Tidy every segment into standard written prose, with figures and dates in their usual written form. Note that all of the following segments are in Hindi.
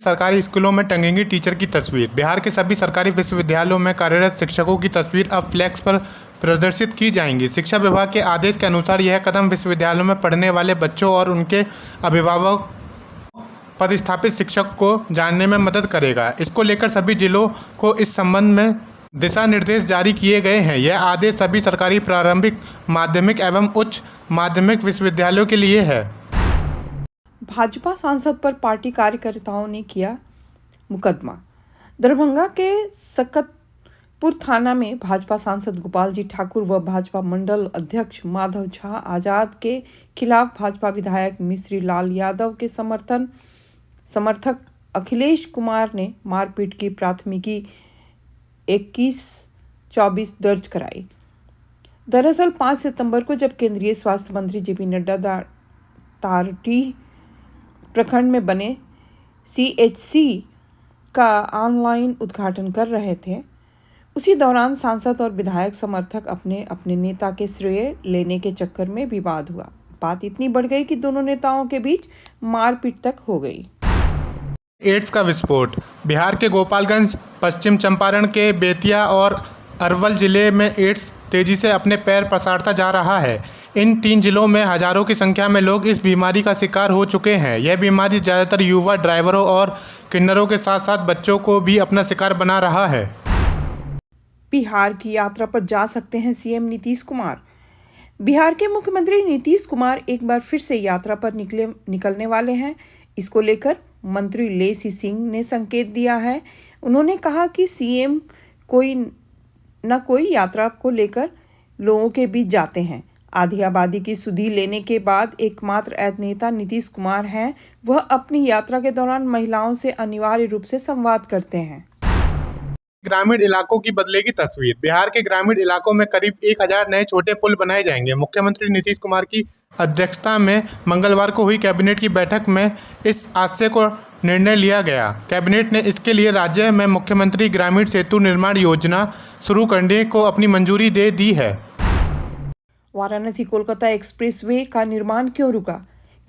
सरकारी स्कूलों में टंगेंगी टीचर की तस्वीर। बिहार के सभी सरकारी विश्वविद्यालयों में कार्यरत शिक्षकों की तस्वीर अब फ्लैक्स पर प्रदर्शित की जाएंगी। शिक्षा विभाग के आदेश के अनुसार यह कदम विश्वविद्यालयों में पढ़ने वाले बच्चों और उनके अभिभावक पदस्थापित शिक्षक को जानने में मदद करेगा। इसको लेकर सभी जिलों को इस संबंध में दिशा निर्देश जारी किए गए हैं। यह आदेश सभी सरकारी प्रारंभिक, माध्यमिक एवं उच्च माध्यमिक विश्वविद्यालयों के लिए है। भाजपा सांसद पर पार्टी कार्यकर्ताओं ने किया मुकदमा। दरभंगा के सकतपुर थाना में भाजपा सांसद गोपाल जी ठाकुर व भाजपा मंडल अध्यक्ष माधव झा आजाद के खिलाफ भाजपा विधायक मिश्री लाल यादव के समर्थक अखिलेश कुमार ने मारपीट की प्राथमिकी 21-24 दर्ज कराई। दरअसल 5 सितंबर को जब केंद्रीय स्वास्थ्य मंत्री जेपी नड्डा तारटी प्रखंड में बने सीएचसी का ऑनलाइन उद्घाटन कर रहे थे, उसी दौरान सांसद और विधायक समर्थक अपने नेता के श्रेय लेने के चक्कर में विवाद हुआ। बात इतनी बढ़ गई कि दोनों नेताओं के बीच मारपीट तक हो गई। एड्स का विस्फोट। बिहार के गोपालगंज, पश्चिम चंपारण के बेतिया और अरवल जिले में एड्स तेजी से अपने पैर पसारता जा रहा है। इन 3 जिलों में हजारों की संख्या में लोग इस बीमारी का शिकार हो चुके हैं। यह बीमारी ज़्यादातर युवा ड्राइवरों और किन्नरों के साथ साथ बच्चों को भी अपना शिकार बना रहा है। बिहार की यात्रा पर जा सकते हैं सीएम नीतीश कुमार। बिहार के मुख्यमंत्री नीतीश कुमार एक बार फिर से यात्रा पर निकलने वाले हैं। इसको लेकर मंत्री लेसी सिंह ने संकेत दिया है। उन्होंने कहा कि सीएम कोई न कोई यात्रा को लेकर लोगों के बीच जाते हैं। आधी आबादी की सुधि लेने के बाद एकमात्र नेता नीतीश कुमार हैं। वह अपनी यात्रा के दौरान महिलाओं से अनिवार्य रूप से संवाद करते हैं। ग्रामीण इलाकों की बदलेगी तस्वीर। बिहार के ग्रामीण इलाकों में करीब 1000 नए छोटे पुल बनाए जाएंगे। मुख्यमंत्री नीतीश कुमार की अध्यक्षता में मंगलवार को हुई कैबिनेट की बैठक में इस आशय को निर्णय लिया गया। कैबिनेट ने इसके लिए राज्य में मुख्यमंत्री ग्रामीण सेतु निर्माण योजना शुरू करने को अपनी मंजूरी दे दी है। वाराणसी कोलकाता एक्सप्रेसवे का निर्माण क्यों रुका?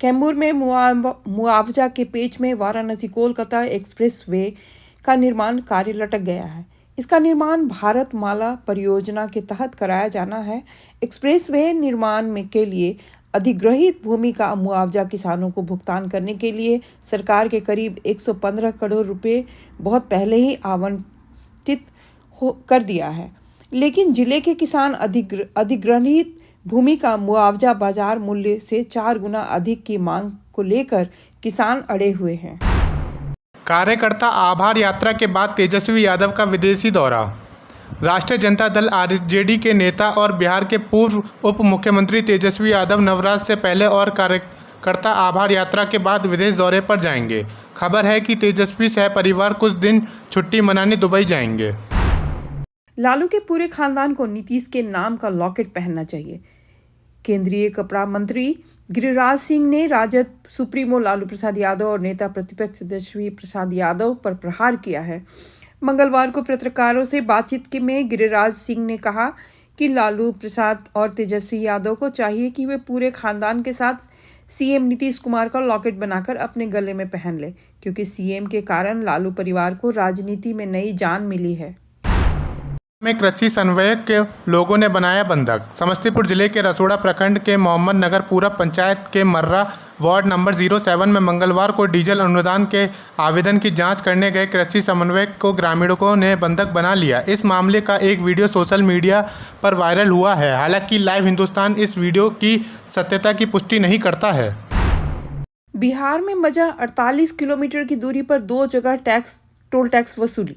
कैमूर में मुआवजा के पेच में वाराणसी कोलकाता एक्सप्रेसवे का निर्माण कार्य लटक गया है। इसका निर्माण भारत माला परियोजना के तहत कराया जाना है। एक्सप्रेसवे निर्माण के लिए अधिग्रहित भूमि का मुआवजा किसानों को भुगतान करने के लिए सरकार के करीब 115 करोड़ रुपए बहुत पहले ही आवंटित कर दिया है। लेकिन जिले के किसान अधिग्रहित भूमि का मुआवजा बाजार मूल्य से 4 गुना अधिक की मांग को लेकर किसान अड़े हुए हैं। कार्यकर्ता आभार यात्रा के बाद तेजस्वी यादव का विदेशी दौरा। राष्ट्रीय जनता दल आरजेडी के नेता और बिहार के पूर्व उप मुख्यमंत्री तेजस्वी यादव नवरात्र से पहले और कार्यकर्ता आभार यात्रा के बाद विदेश दौरे पर जाएंगे। खबर है कि तेजस्वी सहपरिवार कुछ दिन छुट्टी मनाने दुबई जाएंगे। लालू के पूरे खानदान को नीतीश के नाम का लॉकेट पहनना चाहिए। केंद्रीय कपड़ा मंत्री गिरिराज सिंह ने राजद सुप्रीमो लालू प्रसाद यादव और नेता प्रतिपक्ष तेजस्वी प्रसाद यादव पर प्रहार किया है। मंगलवार को पत्रकारों से बातचीत में गिरिराज सिंह ने कहा कि लालू प्रसाद और तेजस्वी यादव को चाहिए कि वे पूरे खानदान के साथ सीएम नीतीश कुमार का लॉकेट बनाकर अपने गले में पहन ले, क्योंकि सीएम के कारण लालू परिवार को राजनीति में नई जान मिली है। में कृषि समन्वयक के लोगों ने बनाया बंधक। समस्तीपुर जिले के रसोड़ा प्रखंड के मोहम्मद नगर पूरब पंचायत के मर्रा वार्ड नंबर 07 में मंगलवार को डीजल अनुदान के आवेदन की जांच करने गए कृषि समन्वयक को ग्रामीणों ने बंधक बना लिया। इस मामले का एक वीडियो सोशल मीडिया पर वायरल हुआ है। हालांकि लाइव हिंदुस्तान इस वीडियो की सत्यता की पुष्टि नहीं करता है। बिहार में मजा 48 किलोमीटर की दूरी पर 2 जगह टोल टैक्स वसूली।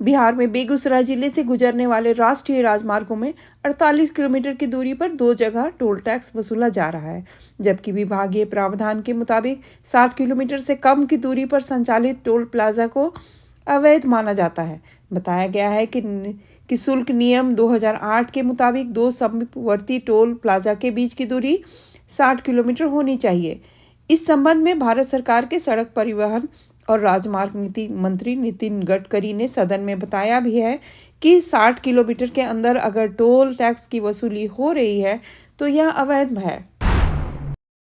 बिहार में बेगूसराय जिले से गुजरने वाले राष्ट्रीय राजमार्गों में 48 किलोमीटर की दूरी पर 2 जगह टोल टैक्स वसूला जा रहा है, जबकि विभागीय प्रावधान के मुताबिक 60 किलोमीटर से कम की दूरी पर संचालित टोल प्लाजा को अवैध माना जाता है। बताया गया है कि शुल्क नियम 2008 के मुताबिक 2 समीपवर्ती टोल प्लाजा के बीच की दूरी 60 किलोमीटर होनी चाहिए। इस संबंध में भारत सरकार के सड़क परिवहन और राजमार्ग नीति मंत्री नितिन गडकरी ने सदन में बताया भी है कि 60 किलोमीटर के अंदर अगर टोल टैक्स की वसूली हो रही है तो यह अवैध है।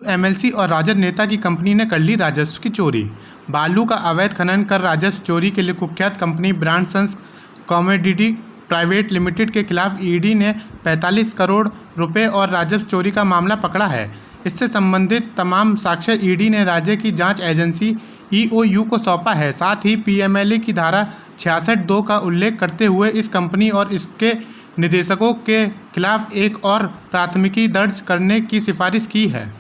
एमएलसी और राजद नेता की कंपनी ने कर ली राजस्व की चोरी। बालू का अवैध खनन कर राजस्व चोरी के लिए कुख्यात कंपनी ब्रांडसंस कमोडिटी प्राइवेट लिमिटेड के खिलाफ ईडी ने 45 करोड़ रुपए और राजस्व चोरी का मामला पकड़ा है। इससे संबंधित तमाम साक्ष्य ईडी ने राज्य की जांच एजेंसी ईओयू को सौंपा है। साथ ही पीएमएलए की धारा 66(2) का उल्लेख करते हुए इस कंपनी और इसके निदेशकों के खिलाफ एक और प्राथमिकी दर्ज करने की सिफारिश की है।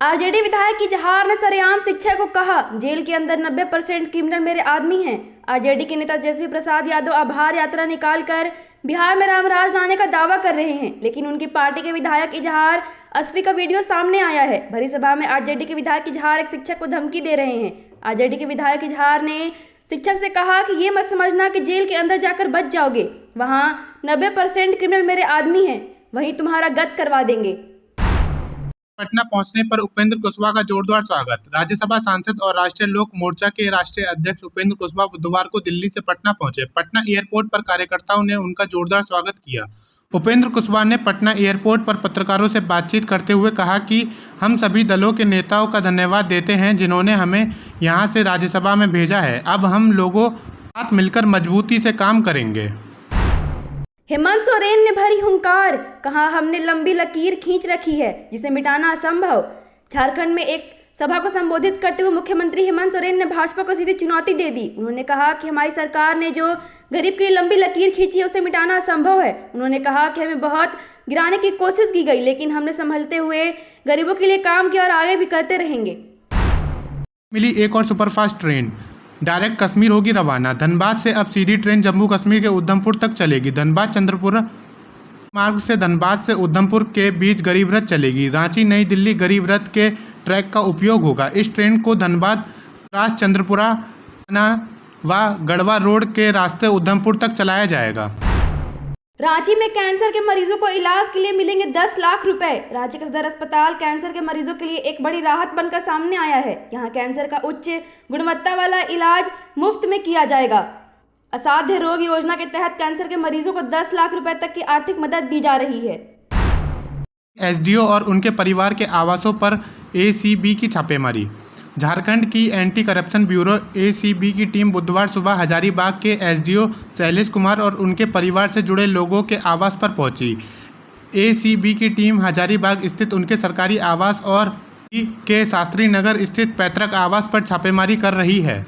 आरजेडी विधायक इजहार ने सरेआम शिक्षक को कहा, जेल के अंदर 90% क्रिमिनल मेरे आदमी हैं। आरजेडी के नेता तेजस्वी प्रसाद यादव आभार यात्रा निकालकर बिहार में रामराज लाने का दावा कर रहे हैं, लेकिन उनकी पार्टी के विधायक इजहार अस्वी का वीडियो सामने आया है। भरी सभा में आरजेडी के विधायक इजहार एक शिक्षक को धमकी दे रहे हैं। आरजेडी के विधायक इजहार ने शिक्षक से कहा कि ये मत समझना कि जेल के अंदर जाकर बच जाओगे, वहाँ 90% क्रिमिनल मेरे आदमी हैं, वहीं तुम्हारा गत करवा देंगे। पटना पहुंचने पर उपेंद्र कुशवाहा का जोरदार स्वागत। राज्यसभा सांसद और राष्ट्रीय लोक मोर्चा के राष्ट्रीय अध्यक्ष उपेंद्र कुशवाहा बुधवार को दिल्ली से पटना पहुंचे। पटना एयरपोर्ट पर कार्यकर्ताओं ने उनका जोरदार स्वागत किया। उपेंद्र कुशवाहा ने पटना एयरपोर्ट पर पत्रकारों से बातचीत करते हुए कहा कि हम सभी दलों के नेताओं का धन्यवाद देते हैं जिन्होंने हमें यहां से राज्यसभा में भेजा है। अब हम लोगों साथ मिलकर मजबूती से काम करेंगे। हेमंत सोरेन ने भरी हुंकार, कहा हमने लंबी लकीर खींच रखी है जिसे मिटाना असंभव। झारखंड में एक सभा को संबोधित करते हुए मुख्यमंत्री हेमंत सोरेन ने भाजपा को सीधी चुनौती दे दी। उन्होंने कहा कि हमारी सरकार ने जो गरीब की लंबी लकीर खींची है उसे मिटाना असंभव है। उन्होंने कहा कि हमें बहुत गिराने की कोशिश की गई, लेकिन हमने संभलते हुए गरीबों के लिए काम किया और आगे भी करते रहेंगे। मिली एक और सुपरफास्ट ट्रेन, डायरेक्ट कश्मीर होगी रवाना। धनबाद से अब सीधी ट्रेन जम्मू कश्मीर के उधमपुर तक चलेगी। धनबाद चंद्रपुर मार्ग से धनबाद से उधमपुर के बीच गरीब रथ चलेगी। रांची नई दिल्ली गरीब रथ के ट्रैक का उपयोग होगा। इस ट्रेन को धनबाद रास चंद्रपुरा व गढ़वा रोड के रास्ते उधमपुर तक चलाया जाएगा। रांची में कैंसर के मरीजों को इलाज के लिए मिलेंगे 10 लाख रुपए। रांची का सदर अस्पताल कैंसर के मरीजों के लिए एक बड़ी राहत बनकर सामने आया है। यहाँ कैंसर का उच्च गुणवत्ता वाला इलाज मुफ्त में किया जाएगा। असाध्य रोग योजना के तहत कैंसर के मरीजों को 10 लाख रुपए तक की आर्थिक मदद दी जा रही है। एसडीओ और उनके परिवार के आवासों पर एसीबी की छापेमारी। झारखंड की एंटी करप्शन ब्यूरो एसीबी की टीम बुधवार सुबह हजारीबाग के एसडीओ शैलेश कुमार और उनके परिवार से जुड़े लोगों के आवास पर पहुंची। एसीबी की टीम हजारीबाग स्थित उनके सरकारी आवास और के शास्त्री नगर स्थित पैतृक आवास पर छापेमारी कर रही है।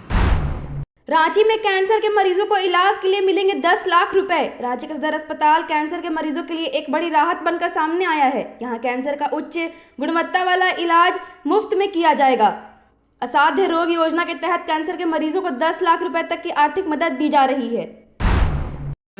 रांची में कैंसर के मरीजों को इलाज के लिए मिलेंगे 10 लाख रुपए। रांची का सदर अस्पताल कैंसर के मरीजों के लिए एक बड़ी राहत बनकर सामने आया है। यहाँ कैंसर का उच्च गुणवत्ता वाला इलाज मुफ्त में किया जाएगा। असाध्य रोग योजना के तहत कैंसर के मरीजों को 10 लाख रुपए तक की आर्थिक मदद दी जा रही है।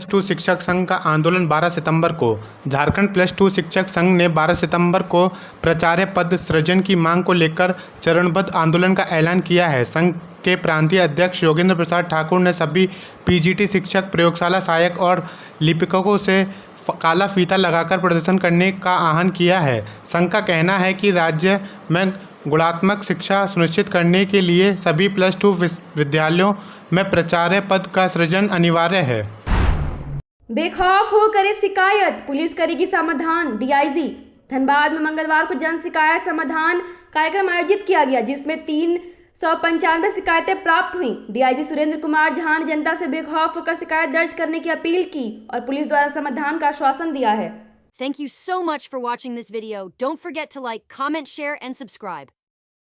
+2 शिक्षक संघ का आंदोलन 12 सितंबर को। झारखंड +2 शिक्षक संघ ने 12 सितंबर को प्राचार्य पद सृजन की मांग को लेकर चरणबद्ध आंदोलन का ऐलान किया है। संघ के प्रांतीय अध्यक्ष योगेंद्र प्रसाद ठाकुर ने सभी पीजीटी शिक्षक, प्रयोगशाला सहायक और लिपिकों से काला फीता लगाकर प्रदर्शन करने का आह्वान किया है। संघ का कहना है कि राज्य में गुणात्मक शिक्षा सुनिश्चित करने के लिए सभी +2 विद्यालयों में प्राचार्य पद का सृजन अनिवार्य है। बेखौफ हो करे शिकायत, पुलिस करेगी समाधान। डीआईजी धनबाद में मंगलवार को जन शिकायत समाधान कार्यक्रम आयोजित किया गया, जिसमें 395 शिकायतें प्राप्त हुई। डीआईजी सुरेंद्र कुमार झा ने जनता से बेखौफ होकर शिकायत दर्ज करने की अपील की और पुलिस द्वारा समाधान का आश्वासन दिया है। Thank you so much for watching this video. Don't forget to like, comment, share, and subscribe.